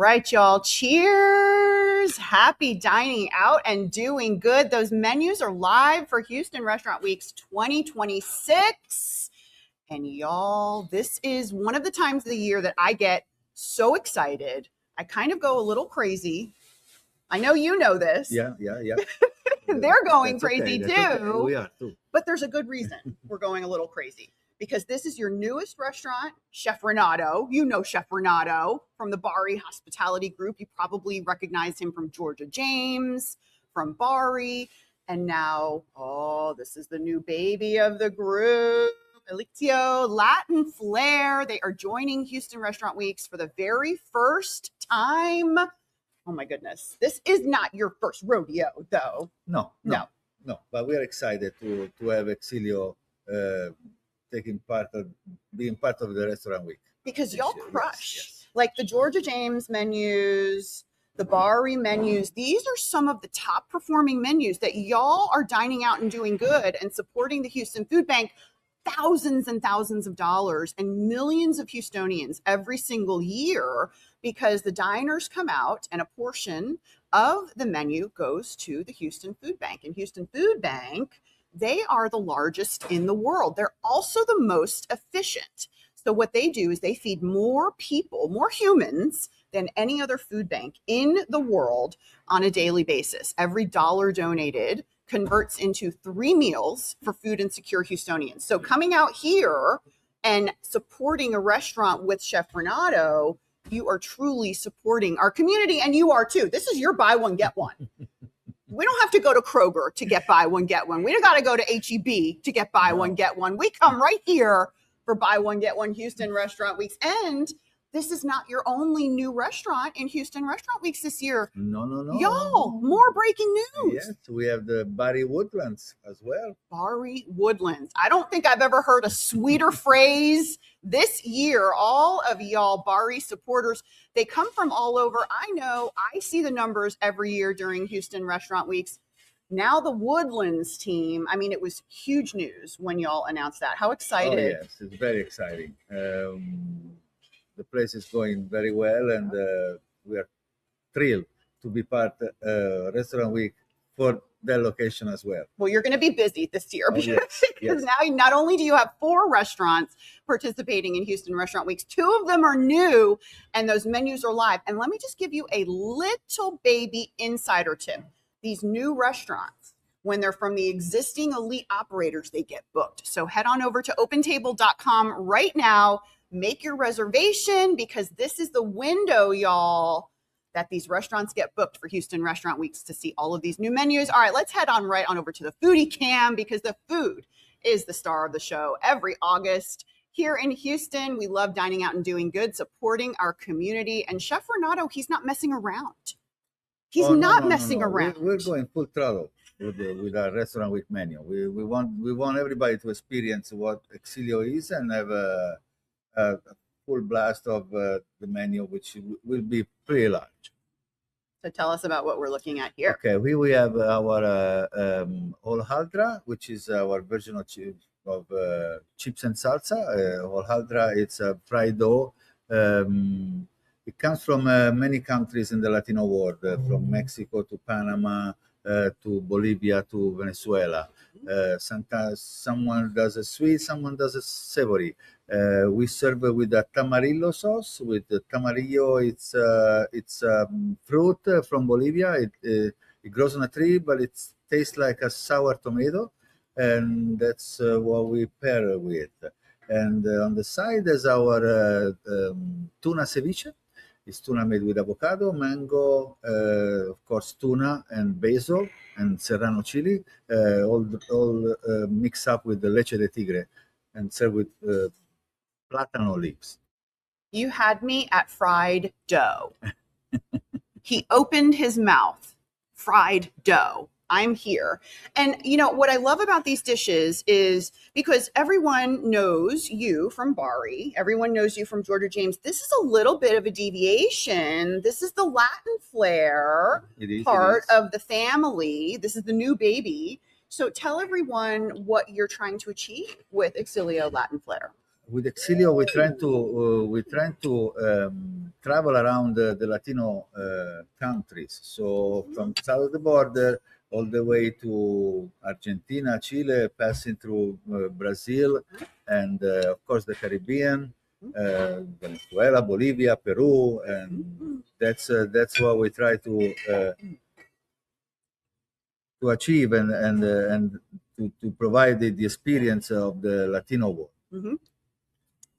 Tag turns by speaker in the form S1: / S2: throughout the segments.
S1: right, y'all. Cheers. Happy dining out and doing good. Those menus are live for Houston Restaurant Weeks 2026. And y'all, this is one of the times of the year that I get so excited. I kind of go a little crazy. I know you know this.
S2: Yeah.
S1: They're going
S2: That's
S1: crazy
S2: okay.
S1: too.
S2: Okay. We are too.
S1: But there's a good reason we're going a little crazy. Because this is your newest restaurant, Chef Renato. You know Chef Renato from the Bari Hospitality Group. You probably recognized him from Georgia James, from Bari. And now, this is the new baby of the group, Exilio Latin Flair. They are joining Houston Restaurant Weeks for the very first time. Oh my goodness. This is not your first rodeo, though.
S2: No. But we are excited to have Exilio being part of the restaurant week.
S1: Because y'all crush.
S2: Yes.
S1: Like the Georgia James menus, the Bari menus, these are some of the top performing menus that y'all are dining out and doing good and supporting the Houston Food Bank. Thousands and thousands of dollars and millions of Houstonians every single year, because the diners come out and a portion of the menu goes to the Houston Food Bank. And Houston Food Bank, they are the largest in the world. They're also the most efficient. So what they do is they feed more people, more humans than any other food bank in the world on a daily basis. Every dollar donated converts into 3 meals for food insecure Houstonians. So coming out here and supporting a restaurant with Chef Renato, you are truly supporting our community, and you are too. This is your buy one, get one. We don't have to go to Kroger to get buy one, get one. We don't got to go to HEB to get buy one, get one. We come right here for buy one, get one Houston Restaurant Weeks. And this is not your only new restaurant in Houston Restaurant Weeks this year.
S2: No.
S1: Y'all, more breaking news.
S2: Yes, we have the Bari Woodlands as well.
S1: Bari Woodlands. I don't think I've ever heard a sweeter phrase this year. All of y'all Bari supporters, they come from all over. I know, I see the numbers every year during Houston Restaurant Weeks. Now the Woodlands team, I mean, it was huge news when y'all announced that. How excited?
S2: Oh, yes, it's very exciting. The place is going very well, and we are thrilled to be part Restaurant Week for that location as well.
S1: Well, you're going to be busy this year because
S2: yes.
S1: now not only do you have 4 restaurants participating in Houston Restaurant Weeks, 2 of them are new and those menus are live. And let me just give you a little baby insider tip. These new restaurants, when they're from the existing elite operators, they get booked. So head on over to opentable.com right now. Make your reservation, because this is the window, y'all, that these restaurants get booked for Houston Restaurant Weeks to see all of these new menus. All right, let's head on right on over to the foodie cam, because the food is the star of the show every August. Here in Houston, we love dining out and doing good, supporting our community. And Chef Renato, he's not messing around. He's not messing around.
S2: We're going full throttle with our Restaurant Week menu. We want everybody to experience what Exilio is and have a full blast of the menu, which will be pretty large.
S1: So tell us about what we're looking at here.
S2: Okay, we have our Hojaldra, which is our version of chips and salsa. Hojaldra, it's a fried dough. It comes from many countries in the Latino world, from Mexico to Panama to Bolivia to Venezuela. Sometimes someone does a sweet, someone does a savory. We serve it with a tamarillo sauce. With the tamarillo, it's fruit from Bolivia. It grows on a tree, but it tastes like a sour tomato, and that's what we pair it with. And on the side is our tuna ceviche. It's tuna made with avocado, mango, of course, tuna and basil and serrano chili, all mixed up with the leche de tigre and served with plátano leaves.
S1: You had me at fried dough. He opened his mouth. Fried dough. I'm here. And you know, what I love about these dishes is because everyone knows you from Bari, everyone knows you from Georgia James. This is a little bit of a deviation. This is the Latin Flair part of the family. This is the new baby. So tell everyone what you're trying to achieve with Exilio Latin Flair.
S2: with Exilio, we try to travel around the Latino countries. So from south of the border all the way to Argentina, Chile, passing through Brazil, and of course the Caribbean, Venezuela, Bolivia, Peru, and that's what we try to achieve and to provide the experience of the Latino world.
S1: Mm-hmm.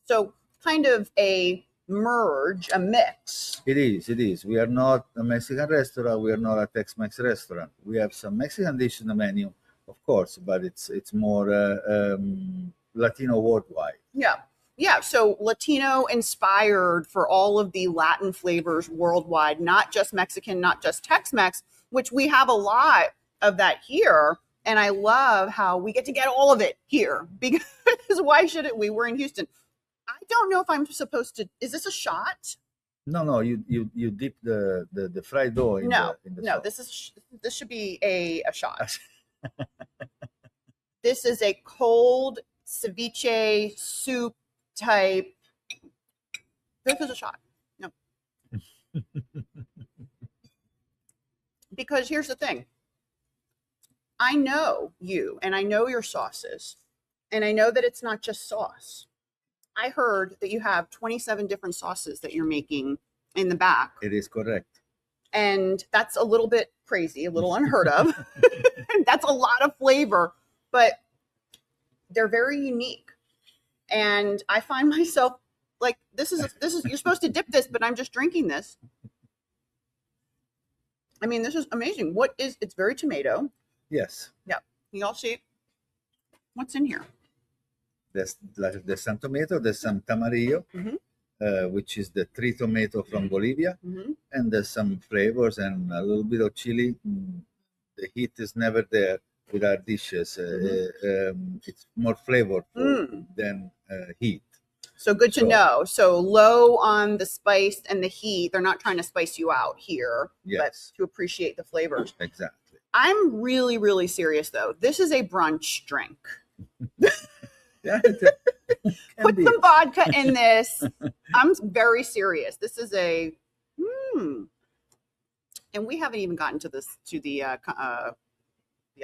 S1: So kind of a merge, a mix.
S2: It is. We are not a Mexican restaurant. We are not a Tex-Mex restaurant. We have some Mexican dishes in the menu, of course, but it's more Latino worldwide.
S1: Yeah. So Latino inspired for all of the Latin flavors worldwide, not just Mexican, not just Tex-Mex, which we have a lot of that here. And I love how we get to get all of it here, because why shouldn't we? We're in Houston. I don't know if I'm supposed to. Is this a shot?
S2: No. You dip the fried dough in the
S1: no.
S2: sauce.
S1: This should be a shot. This is a cold ceviche soup type. This is a shot. No. Because here's the thing. I know you, and I know your sauces, and I know that it's not just sauce. I heard that you have 27 different sauces that you're making in the back.
S2: It is correct.
S1: And that's a little bit crazy, a little unheard of. That's a lot of flavor, but they're very unique. And I find myself like, this is you're supposed to dip this, but I'm just drinking this. I mean, this is amazing. It's very tomato.
S2: Yes.
S1: Yeah. You all see what's in here?
S2: There's some tomato, there's some tamarillo, which is the tree tomato from Bolivia, and there's some flavors and a little bit of chili. The heat is never there with our dishes. It's more flavorful than heat.
S1: So good to know. So low on the spice and the heat. They're not trying to spice you out here, but to appreciate the flavors.
S2: Exactly.
S1: I'm really, really serious though. This is a brunch drink. Put some vodka in this. I'm very serious. This is a and we haven't even gotten to the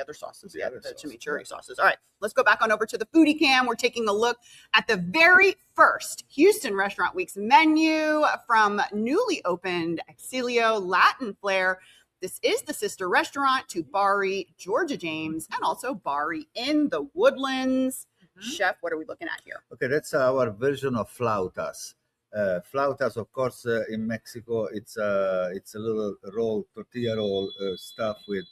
S1: other sauces yet, the chimichurri sauces. All right, let's go back on over to the foodie cam. We're taking a look at the very first Houston Restaurant Week's menu from newly opened Exilio Latin Flair. This is the sister restaurant to Bari, Georgia James, and also Bari in the Woodlands. Chef, what are we looking at here?
S2: Okay, that's our version of flautas. Flautas, of course, in Mexico, it's a little roll, tortilla roll, stuffed with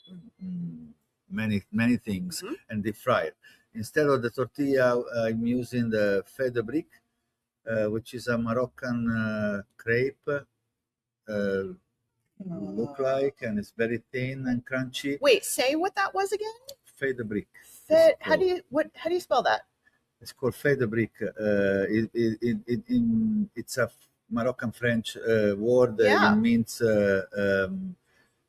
S2: many things and deep fried. Instead of the tortilla, I'm using the feuille de brique, which is a Moroccan crepe. Look like, and it's very thin and crunchy.
S1: Wait, say what that was again?
S2: Feuille de brique.
S1: How do you spell that?
S2: It's called feuille de brique. It's a Moroccan French word. It means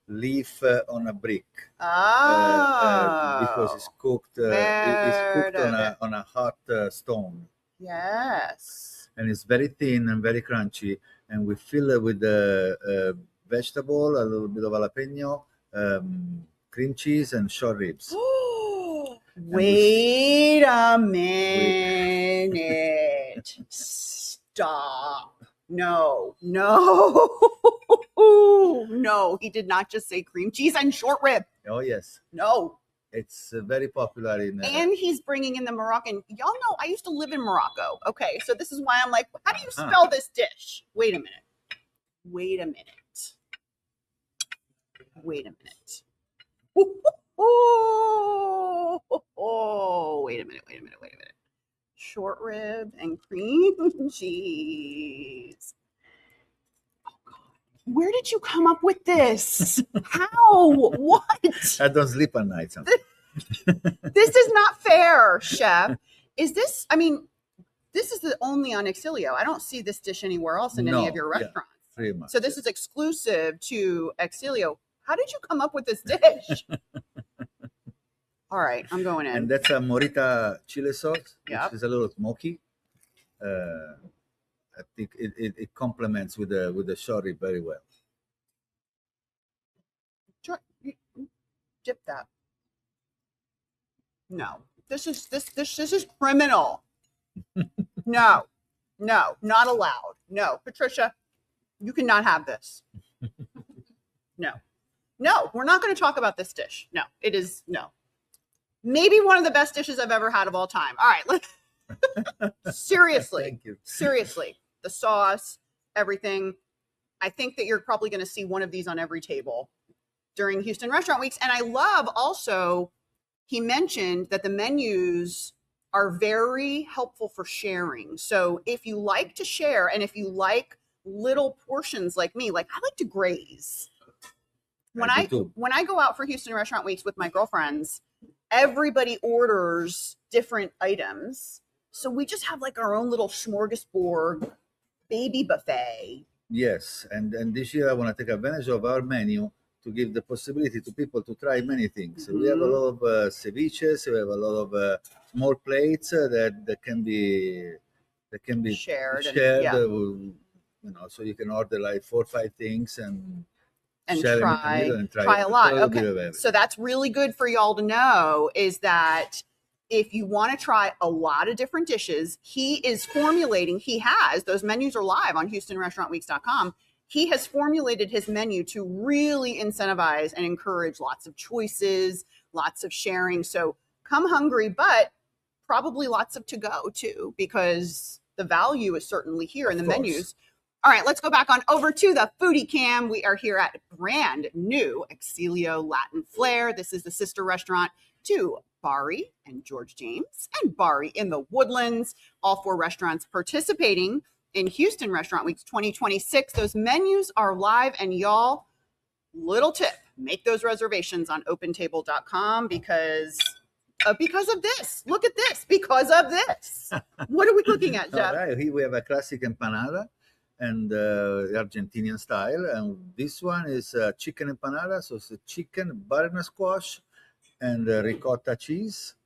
S2: leaf on a brick. Because it's cooked. It's cooked on a hot stone.
S1: Yes.
S2: And it's very thin and very crunchy. And we fill it with the vegetable, a little bit of jalapeno, cream cheese, and short ribs.
S1: Wait a minute. Stop. No. No, he did not just say cream cheese and short rib.
S2: Oh, yes.
S1: No.
S2: It's very popular in...
S1: and he's bringing in the Moroccan... Y'all know, I used to live in Morocco. Okay, so this is why I'm like, how do you spell this dish? Wait a minute. Wait a minute. Oh, wait a minute. Short rib and cream cheese. Oh, God. Where did you come up with this? How? What?
S2: I don't sleep at night.
S1: This is not fair, chef. Is this, I mean, this is only on Exilio. I don't see this dish anywhere else in any of your restaurants.
S2: Yeah, pretty much.
S1: So this is exclusive to Exilio. How did you come up with this dish? All right, I'm going in.
S2: And that's a morita chili sauce, which is a little smoky. I think it complements with the short rib very well.
S1: Sure. Dip that. No, this is criminal. No, not allowed. No, Patricia, you cannot have this. No, we're not going to talk about this dish. No, it is no. Maybe one of the best dishes I've ever had of all time. All right, let's seriously.
S2: Thank you.
S1: Seriously, the sauce, everything. I think that you're probably going to see one of these on every table during Houston Restaurant Weeks. And I love also, he mentioned that the menus are very helpful for sharing. So if you like to share and if you like little portions like me, like I like to graze. When I go out for Houston Restaurant Weeks with my girlfriends, everybody orders different items. So we just have like our own little smorgasbord baby buffet.
S2: Yes, and this year I want to take advantage of our menu to give the possibility to people to try many things. We have a lot of ceviches. We have a lot of small plates that can be
S1: shared.
S2: So you can order like 4 or 5 things and
S1: try a lot. Okay, so that's really good for y'all to know, is that if you want to try a lot of different dishes, he has those menus are live on HoustonRestaurantWeeks.com. He has formulated his menu to really incentivize and encourage lots of choices, lots of sharing. So come hungry, but probably lots of to go too, because the value is certainly here in the menus. All right, let's go back on over to the foodie cam. We are here at brand new Exilio Latin Flair. This is the sister restaurant to Bari and George James and Bari in the Woodlands. All 4 restaurants participating in Houston Restaurant Weeks 2026. Those menus are live, and y'all, little tip, make those reservations on opentable.com because of this. Look at this. Because of this. What are we looking at, Jeff?
S2: All right, here we have a classic empanada and Argentinian style, and this one is chicken empanada. So it's a chicken, butternut squash, and ricotta cheese,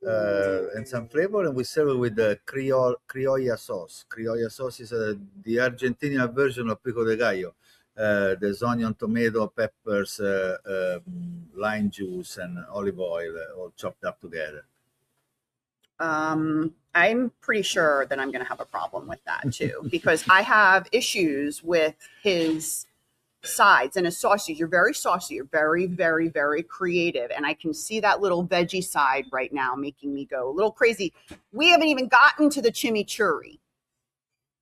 S2: and some flavor, and we serve it with the criolla sauce. Criolla sauce is the Argentinian version of pico de gallo. There's onion, tomato, peppers, lime juice, and olive oil all chopped up together.
S1: I'm pretty sure that I'm going to have a problem with that too, because I have issues with his sides and his sauces. You're very saucy. You're very, very, very creative. And I can see that little veggie side right now making me go a little crazy. We haven't even gotten to the chimichurri.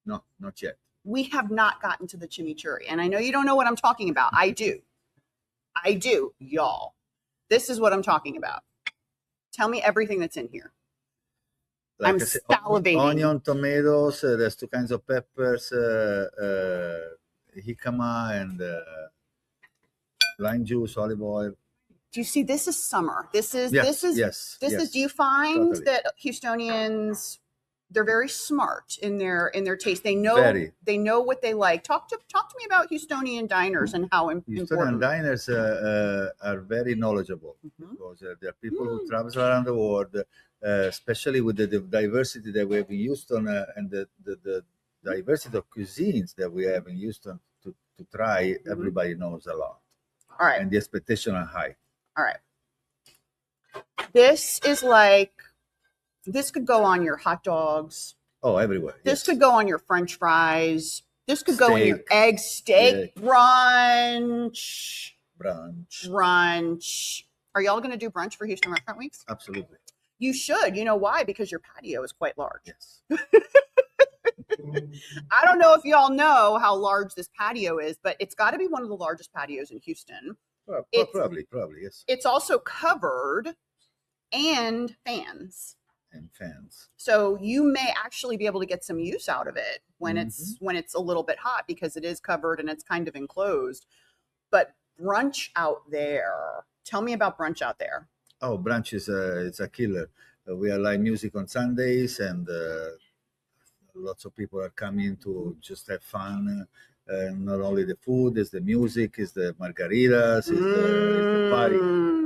S2: No, not yet.
S1: We have not gotten to the chimichurri. And I know you don't know what I'm talking about. I do, y'all. This is what I'm talking about. Tell me everything that's in here.
S2: Like
S1: I'm salivating.
S2: Onion, tomatoes, there's 2 kinds of peppers, jicama, and lime juice, olive oil.
S1: Do you see? This is summer. This is. Do you find that Houstonians, they're very smart in their taste? They know what they like. Talk to me about Houstonian diners and how important.
S2: Houstonian diners are very knowledgeable, because there are people who travel around the world, especially with the diversity that we have in Houston, and the diversity of cuisines that we have in Houston to try. Everybody knows a lot.
S1: All right.
S2: And the expectation are high.
S1: All right. This could go on your hot dogs.
S2: Oh, everywhere.
S1: This could go on your French fries. This could go in your egg steak brunch. Are y'all going to do brunch for Houston Restaurant Weeks?
S2: Absolutely.
S1: You should. You know why? Because your patio is quite large.
S2: Yes.
S1: I don't know if y'all know how large this patio is, but it's got to be one of the largest patios in Houston.
S2: Well, probably, yes.
S1: It's also covered and fans. So you may actually be able to get some use out of it when it's a little bit hot, because it is covered and it's kind of enclosed. But brunch out there. Tell me about brunch out there.
S2: Oh, brunch is it's a killer. We have live music on Sundays, and lots of people are coming to just have fun. Not only the food, it's the music, it's the margaritas, it's the party.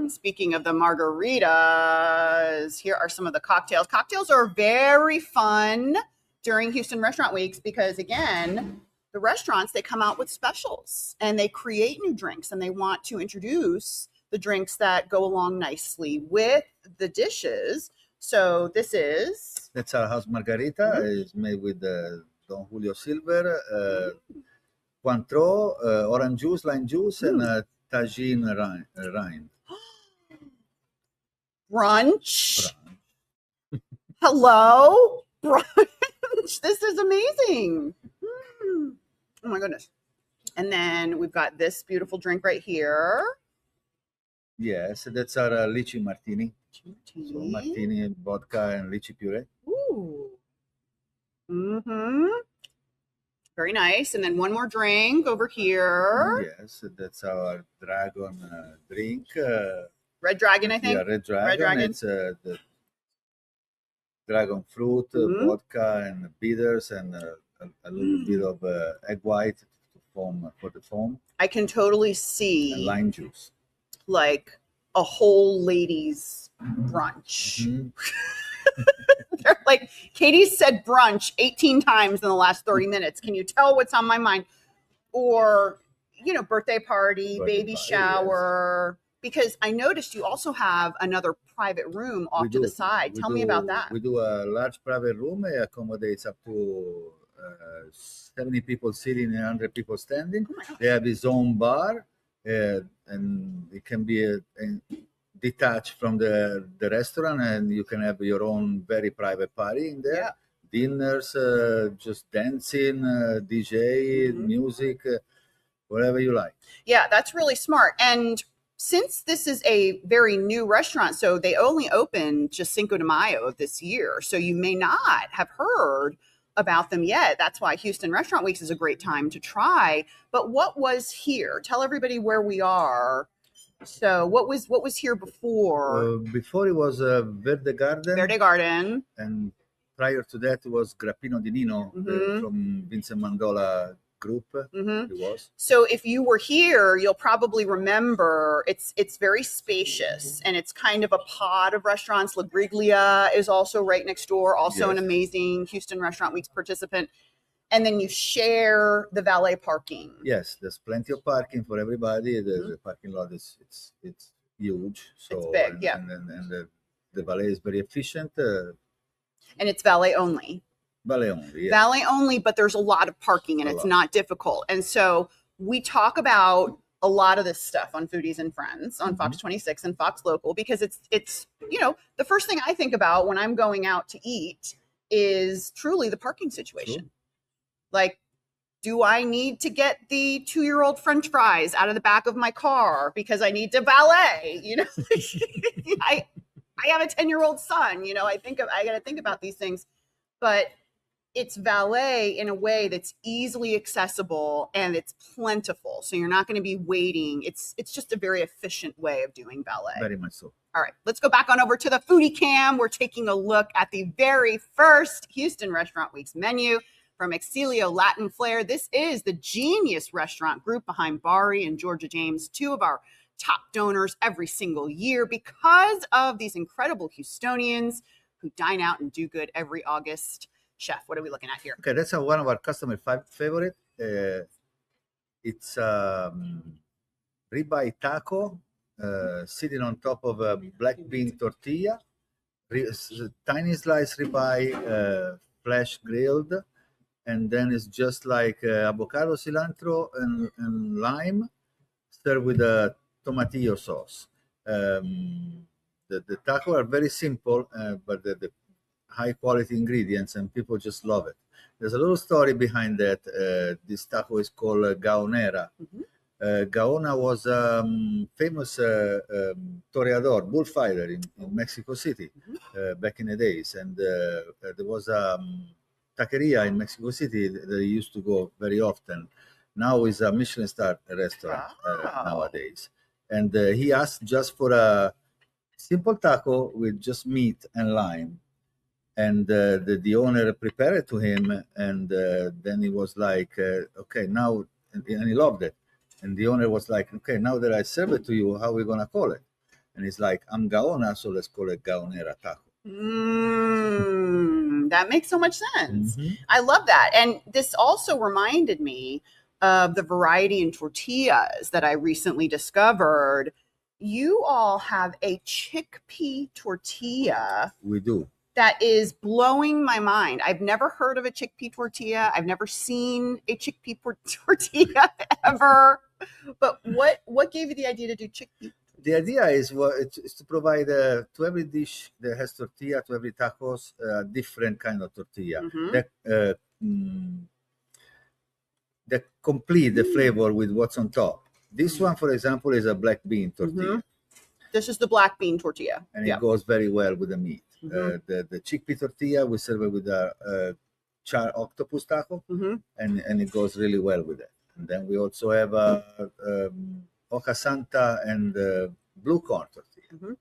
S1: Speaking of the margaritas, here are some of the cocktails. Cocktails are very fun during Houston Restaurant Weeks because, again, the restaurants, they come out with specials and they create new drinks and they want to introduce the drinks that go along nicely with the dishes. So this is...
S2: That's our house margarita. It's made with Don Julio Silver, Cointreau, orange juice, lime juice, and tagine rind.
S1: Brunch. Hello? Brunch. This is amazing. Oh my goodness. And then we've got this beautiful drink right here.
S2: Yes, that's our lychee martini. So martini, vodka, and lychee puree.
S1: Ooh. Very nice. And then one more drink over here.
S2: Yes, that's our dragon drink.
S1: Red Dragon, I think.
S2: Yeah, Red Dragon. It's the dragon fruit, vodka, and bitters, and a little bit of egg white to foam for the foam.
S1: I can totally see
S2: and lime juice,
S1: like a whole ladies' brunch. They're like, Katie said brunch 18 times in the last 30 minutes. Can you tell what's on my mind? Or, you know, birthday party, baby shower. Yes. Because I noticed you also have another private room off to the side. Tell me about that.
S2: We do a large private room. It accommodates up to 70 people sitting and 100 people standing. They have his own bar, and it can be detached from the restaurant, and you can have your own very private party in there. Yeah. Dinners, just dancing, DJ, music, whatever you like.
S1: Yeah, that's really smart. And since this is a very new restaurant, so they only opened just Cinco de Mayo of this year, so you may not have heard about them yet. That's why Houston Restaurant Weeks is a great time to try. But what was here? Tell everybody where we are. So what was here before?
S2: Before it was Verde Garden.
S1: Verde Garden.
S2: And prior to that it was Grappino di Nino from Vincent Mandola group. It was.
S1: So if you were here, you'll probably remember it's very spacious and it's kind of a pod of restaurants. La Griglia is also right next door, also an amazing Houston Restaurant Weeks participant. And then you share the valet parking.
S2: Yes, there's plenty of parking for everybody. The parking lot is it's huge. So
S1: it's big,
S2: and the valet is very efficient.
S1: And it's valet only.
S2: Valet only, yes.
S1: Valet only, but there's a lot of parking and it's not difficult. And so we talk about a lot of this stuff on Foodies and Friends on Fox 26 and Fox Local because it's you know, the first thing I think about when I'm going out to eat is truly the parking situation. True. Like, do I need to get the 2-year-old French fries out of the back of my car because I need to valet? You know, I have a 10-year-old son. You know, I got to think about these things, but it's valet in a way that's easily accessible and it's plentiful. So you're not going to be waiting. It's just a very efficient way of doing valet.
S2: Very much so.
S1: All right, let's go back on over to the Foodie Cam. We're taking a look at the very first Houston Restaurant Weeks menu from Exilio Latin Flair. This is the genius restaurant group behind Bari and Georgia James, two of our top donors every single year because of these incredible Houstonians who dine out and do good every August. Chef, what are we looking at here?
S2: Okay, that's one of our customer favorite. It's ribeye taco sitting on top of a black bean tortilla, tiny slice ribeye, flesh grilled, and then it's just like avocado, cilantro, and lime, served with a tomatillo sauce. The taco are very simple, but the high quality ingredients, and people just love it. There's a little story behind that. This taco is called Gaonera. Gaona was a famous toreador, bullfighter in Mexico City back in the days. And there was a taqueria in Mexico City that he used to go very often. Now is a Michelin star restaurant nowadays. And he asked just for a simple taco with just meat and lime. And the owner prepared it to him. And then he was like, okay, now, and he loved it. And the owner was like, okay, now that I serve it to you, how are we going to call it? And he's like, I'm Gaona, so let's call it Gaonera taco.
S1: That makes so much sense.
S2: Mm-hmm.
S1: I love that. And this also reminded me of the variety in tortillas that I recently discovered. You all have a chickpea tortilla
S2: We do.
S1: that is blowing my mind. I've never heard of a chickpea tortilla. I've never seen a chickpea tortilla ever. But what gave you the idea to do chickpea?
S2: The idea is to provide to every dish that has tortilla, to every tacos, different kind of tortilla that complete the flavor with what's on top. This one, for example, is a black bean tortilla.
S1: This is the black bean tortilla.
S2: And it goes very well with the meat. The chickpea tortilla, we serve it with a char octopus taco, and it goes really well with it. And then we also have hoja santa and blue corn tortilla.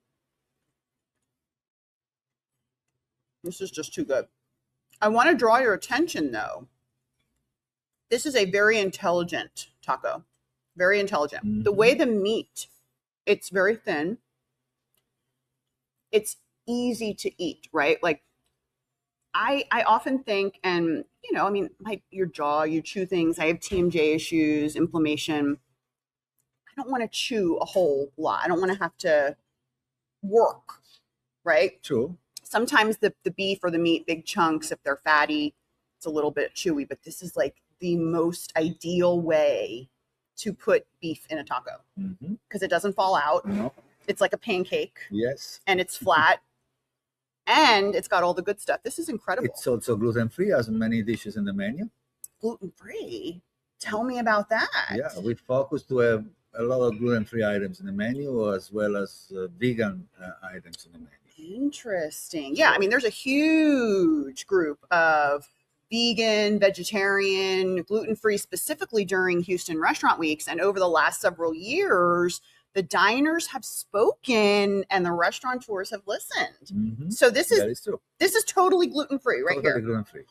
S1: This is just too good. I want to draw your attention, though. This is a very intelligent taco. Very intelligent. The way the meat, it's very thin. It's easy to eat, right? Like, I often think, and, you know, I mean, your jaw, you chew things. I have TMJ issues, inflammation. I don't want to chew a whole lot. I don't want to have to work, right?
S2: True.
S1: Sometimes the beef or the meat, big chunks, if they're fatty, it's a little bit chewy, but this is like the most ideal way to put beef in a taco because it doesn't fall out.
S2: No.
S1: It's like a pancake.
S2: Yes.
S1: And it's flat. And it's got all the good stuff. This is incredible.
S2: It's also gluten-free, as many dishes in the menu.
S1: Gluten-free? Tell me about that.
S2: Yeah, we focus to have a lot of gluten-free items in the menu, as well as vegan items in the menu.
S1: Interesting. Yeah, I mean, there's a huge group of vegan, vegetarian, gluten-free, specifically during Houston Restaurant Weeks. And over the last several years, the diners have spoken and the restaurateurs have listened. So this is totally gluten-free right here.
S2: Gluten-free.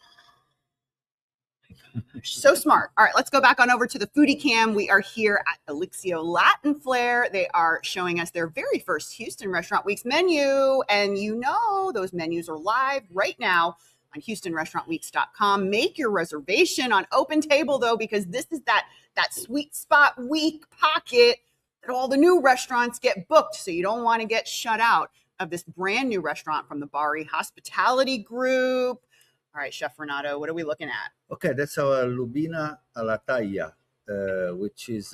S1: So smart. All right, let's go back on over to the foodie cam. We are here at Exilio Latin Flair. They are showing us their very first Houston Restaurant Weeks menu. And you know, those menus are live right now on HoustonRestaurantWeeks.com. Make your reservation on Open Table, though, because this is that sweet spot week pocket that all the new restaurants get booked. So you don't want to get shut out of this brand new restaurant from the Bari Hospitality Group. All right, Chef Renato, what are we looking at?
S2: Okay, that's our lubina alla taglia, which is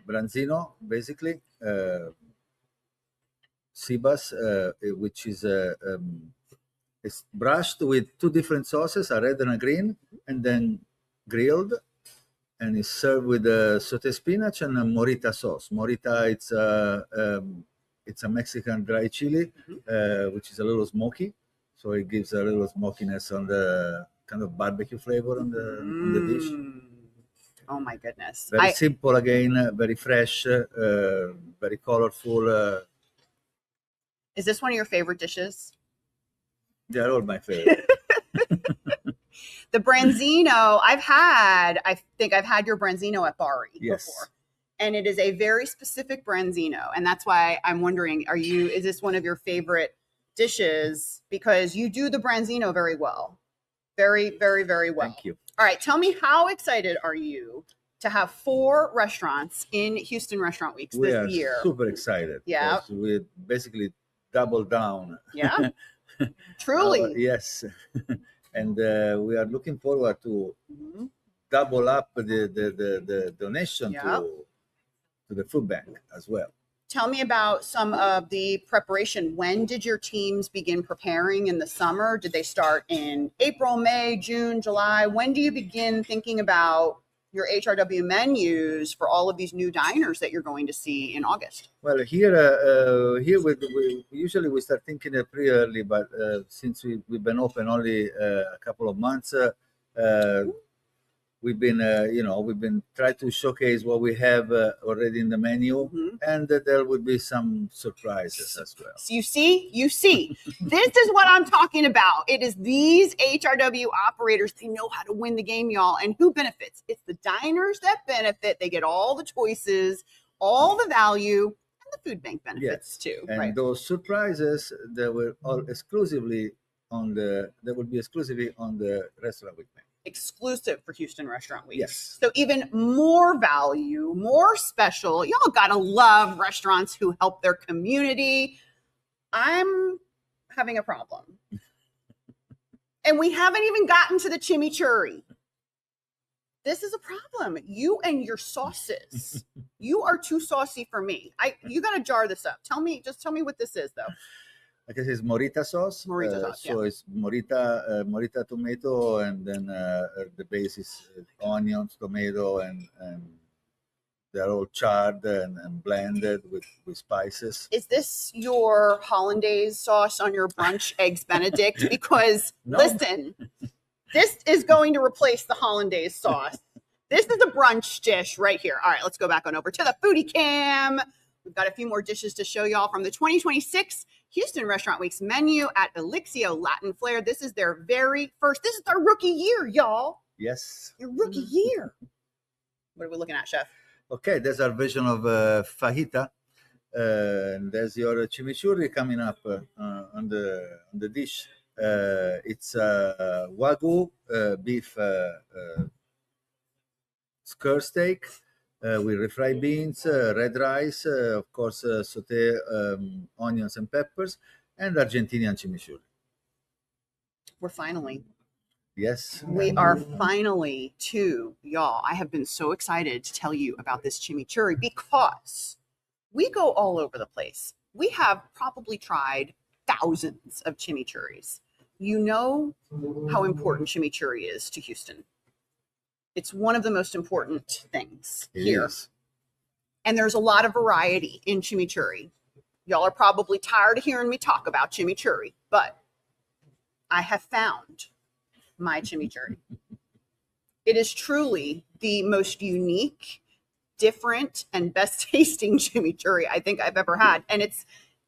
S2: branzino, basically. Sibas, which is it's brushed with two different sauces, a red and a green, and then grilled. And it's served with sauté spinach and a morita sauce. Morita, it's a Mexican dry chili, which is a little smoky. So it gives a little smokiness on the kind of barbecue flavor on the dish.
S1: Oh my goodness.
S2: Very simple again, very fresh, very colorful.
S1: Is this one of your favorite dishes?
S2: They're all my favorite.
S1: The Branzino, I think I've had your Branzino at Bari before. And it is a very specific Branzino. And that's why I'm wondering, is this one of your favorite dishes? Because you do the Branzino very well. Very, very, very well.
S2: Thank you.
S1: All right. Tell me, how excited are you to have 4 restaurants in Houston Restaurant Weeks this year?
S2: We are super excited.
S1: Yeah.
S2: We basically doubled down.
S1: Yeah. Truly.
S2: Yes. And we are looking forward to double up the donation to the food bank as well.
S1: Tell me about some of the preparation. When did your teams begin preparing in the summer? Did they start in April, May, June, July? When do you begin thinking about your HRW menus for all of these new diners that you're going to see in August?
S2: Well, here we usually we start thinking it pretty early, but since we've been open only a couple of months, we've been trying to showcase what we have already in the menu, and there would be some surprises as well.
S1: So you see, this is what I'm talking about. It is these HRW operators. They know how to win the game, y'all. And who benefits? It's the diners that benefit. They get all the choices, all the value, and the food bank benefits too,
S2: And
S1: right?
S2: those surprises, they will all exclusively they will be exclusively on the restaurant week menu.
S1: Exclusive for Houston Restaurant Weeks.
S2: Yes.
S1: So even more value, more special. Y'all gotta love restaurants who help their community. I'm having a problem. And we haven't even gotten to the chimichurri. This is a problem. You and your sauces. You are too saucy for me. You gotta jar this up. Just tell me what this is though.
S2: I guess it's morita sauce.
S1: Morita sauce,
S2: So it's morita tomato, and then the base is onions, tomato, and they're all charred and blended with spices.
S1: Is this your hollandaise sauce on your brunch eggs Benedict? Because
S2: No.
S1: listen, this is going to replace the hollandaise sauce. This is a brunch dish right here. All right, let's go back on over to the foodie cam. We've got a few more dishes to show y'all from the 2026 Houston Restaurant Weeks menu at Exilio Latin Flair. This is their very first. This is their rookie year, y'all.
S2: Yes.
S1: Your rookie year. What are we looking at, Chef?
S2: Okay, there's our version of fajita. And there's your chimichurri coming up on the dish. It's Wagyu beef skirt steak with refried beans, red rice, of course, saute onions and peppers, and Argentinian chimichurri.
S1: We're finally.
S2: Yes.
S1: We are finally to y'all. I have been so excited to tell you about this chimichurri because we go all over the place. We have probably tried thousands of chimichurris. You know how important chimichurri is to Houston. It's one of the most important things here.
S2: Yes.
S1: And there's a lot of variety in chimichurri. Y'all are probably tired of hearing me talk about chimichurri, but I have found my chimichurri. It is truly the most unique, different, and best tasting chimichurri I think I've ever had. And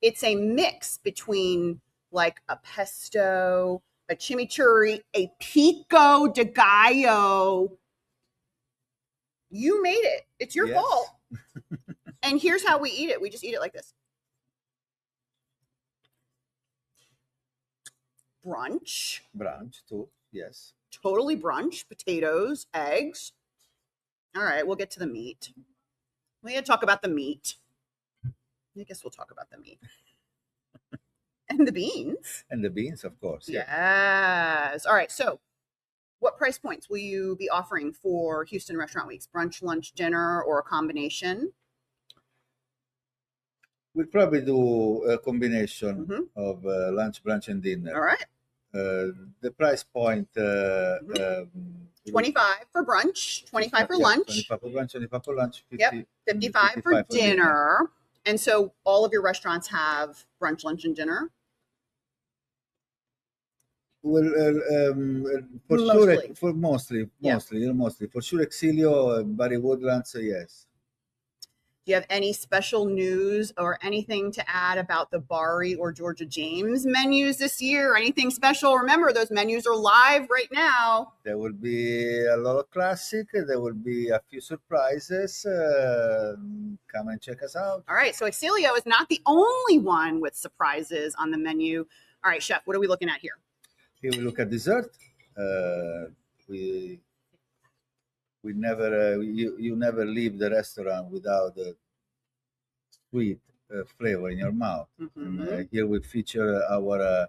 S1: it's a mix between like a pesto, a chimichurri, a pico de gallo. You made it. It's your fault. And here's how we eat it. We just eat it like this. Brunch.
S2: Brunch too. Yes.
S1: Totally brunch. Potatoes, eggs. All right, we'll get to the meat. We gotta talk about the meat. I guess we'll talk about the meat. And the beans.
S2: And the beans, of course.
S1: Yes. All right, so what price points will you be offering for Houston Restaurant Weeks? Brunch, lunch, dinner, or a combination?
S2: We'll probably do a combination of lunch, brunch, and dinner.
S1: All right.
S2: The price point
S1: 25 for brunch, 25 for lunch.
S2: 25 for brunch, 25 for lunch. 50,
S1: Yep, 55 for dinner. And so all of your restaurants have brunch, lunch, and dinner?
S2: Well, for
S1: Mostly.
S2: sure, mostly. For sure, Exilio, Barry Woodlands, yes.
S1: Do you have any special news or anything to add about the Bari or Georgia James menus this year? Anything special? Remember, those menus are live right now.
S2: There will be a lot of classic. There will be a few surprises. Come and check us out.
S1: All right, so Exilio is not the only one with surprises on the menu. All right, Chef, what are we looking at here?
S2: Here we look at dessert. We never you never leave the restaurant without a sweet flavor in your mouth. And, here we feature our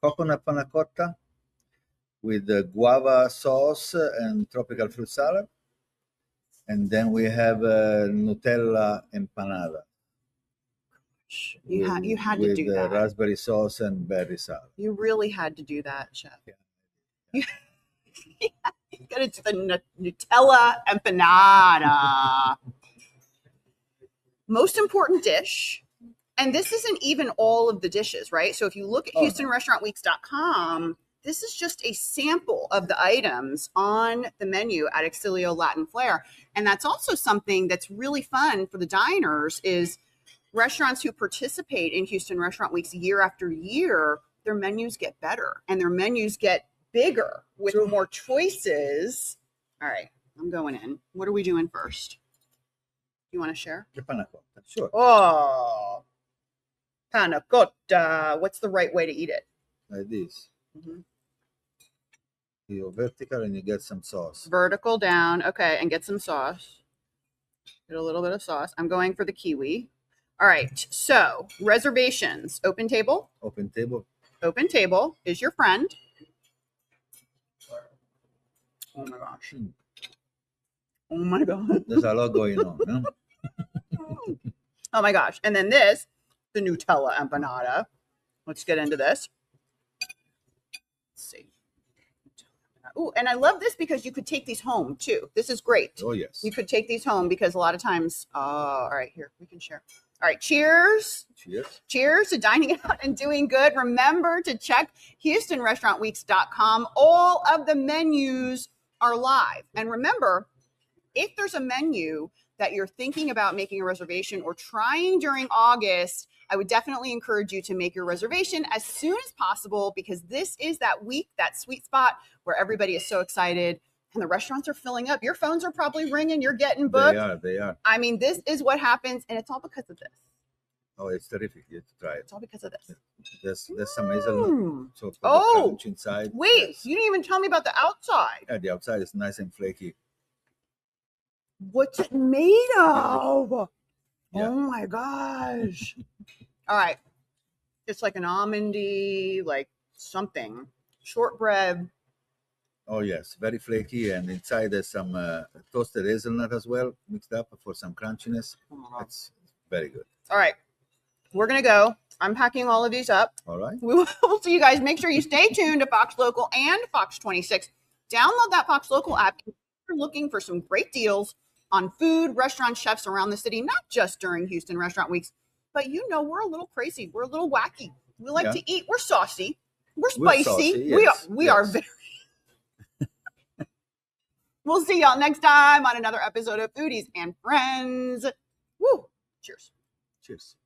S2: coconut panna cotta with guava sauce and tropical fruit salad, and then we have Nutella empanada.
S1: You had to do that.
S2: Raspberry sauce and berry salad.
S1: You really had to do that, Chef. Yeah. You got to do the Nutella empanada. Most important dish, and this isn't even all of the dishes, right? So if you look at HoustonRestaurantWeeks.com, this is just a sample of the items on the menu at Exilio Latin Flair. And that's also something that's really fun for the diners is restaurants who participate in Houston Restaurant Weeks year after year, their menus get better and their menus get bigger with more choices. All right, I'm going in. What are we doing first? You want to share?
S2: The panna cotta, sure.
S1: Oh, panna cotta. What's the right way to eat it?
S2: Like this.
S1: Mm-hmm.
S2: You go vertical and you get some sauce.
S1: Vertical down. Okay, and get some sauce. Get a little bit of sauce. I'm going for the kiwi. All right, so reservations. Open table.
S2: Open table.
S1: Open table is your friend. Oh my gosh. Oh my God.
S2: There's a lot going on. Huh?
S1: Oh my gosh. And then this, the Nutella empanada. Let's get into this. Let's see. Oh, and I love this because you could take these home too. This is great.
S2: Oh, yes.
S1: You could take these home because a lot of times, all right, here, we can share. All right, cheers.
S2: Cheers.
S1: Cheers to dining out and doing good. Remember to check HoustonRestaurantWeeks.com. All of the menus are live. And remember, if there's a menu that you're thinking about making a reservation or trying during August, I would definitely encourage you to make your reservation as soon as possible because this is that week, that sweet spot where everybody is so excited and the restaurants are filling up. Your phones are probably ringing. You're getting booked.
S2: They are.
S1: I mean, this is what happens, and it's all because of this.
S2: Oh, it's terrific. You have to try it.
S1: It's all because of this.
S2: There's some hazelnut. So crunch inside.
S1: Wait,
S2: Yes.
S1: you didn't even tell me about the outside.
S2: Yeah, the outside is nice and flaky.
S1: What's it made of?
S2: Yeah.
S1: Oh my gosh. All right. It's like an almondy, like something. Shortbread.
S2: Oh, yes. Very flaky. And inside there's some toasted hazelnut as well, mixed up for some crunchiness. It's very good.
S1: All right. We're going to go. I'm packing all of these up.
S2: All right.
S1: We will see you guys. Make sure you stay tuned to Fox Local and Fox 26. Download that Fox Local app if you're looking for some great deals on food, restaurant chefs around the city, not just during Houston Restaurant Weeks, but you know, we're a little crazy. We're a little wacky. We like to eat. We're saucy. We're spicy.
S2: Saucy, yes.
S1: We are very. We'll see y'all next time on another episode of Foodies and Friends. Woo. Cheers.
S2: Cheers.